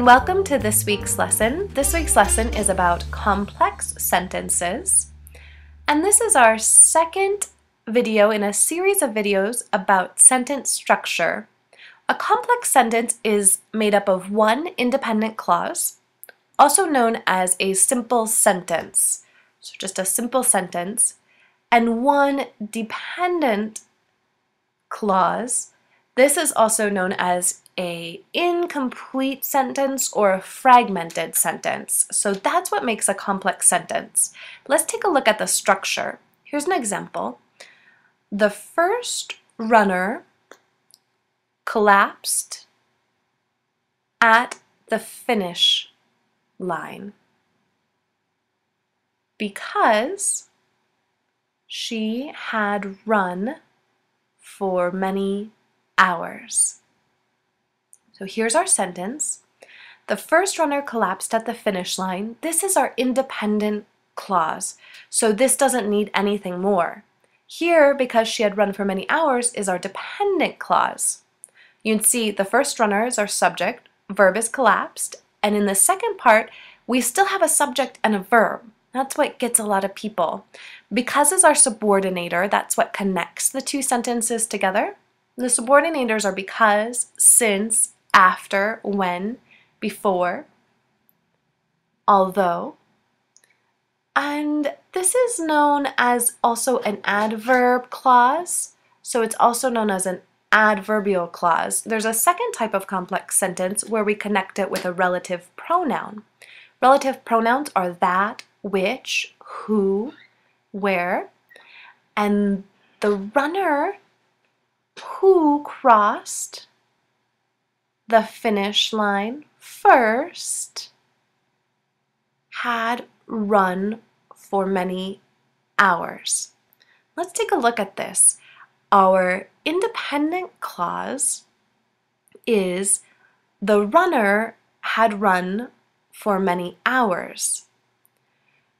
welcome to this week's lesson. This week's lesson is about complex sentences, and this is our second video in a series of videos about sentence structure. A complex sentence is made up of one independent clause, also known as a simple sentence, so just a simple sentence, and one dependent clause. This is also known as an incomplete sentence or a fragmented sentence. So that's what makes a complex sentence. Let's take a look at the structure. Here's an example. The first runner collapsed at the finish line because she had run for many hours. So here's our sentence. The first runner collapsed at the finish line. This is our independent clause, so this doesn't need anything more. Here, because she had run for many hours, is our dependent clause. You can see the first runner is our subject, verb is collapsed, and in the second part, we still have a subject and a verb. That's what gets a lot of people. Because is our subordinator, that's what connects the two sentences together. The subordinators are because, since, after, when, before, although. And this is known as also an adverb clause, so it's also known as an adverbial clause. There's a second type of complex sentence where we connect it with a relative pronoun. Relative pronouns are that, which, who, where, and the runner who crossed the finish line first had run for many hours. Let's take a look at this. Our independent clause is the runner had run for many hours.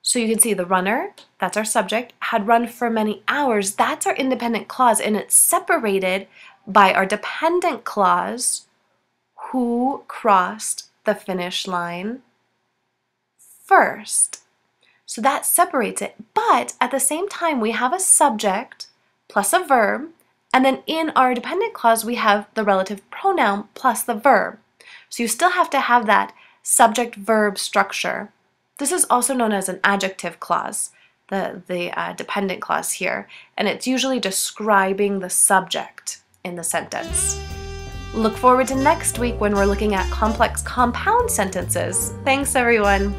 So you can see the runner, that's our subject, had run for many hours. That's our independent clause, and it's separated by our dependent clause, who crossed the finish line first. So that separates it, but at the same time we have a subject plus a verb, and then in our dependent clause we have the relative pronoun plus the verb. So you still have to have that subject-verb structure. This is also known as an adjective clause, the dependent clause here, and it's usually describing the subject in the sentence. Look forward to next week when we're looking at complex compound sentences. Thanks, everyone.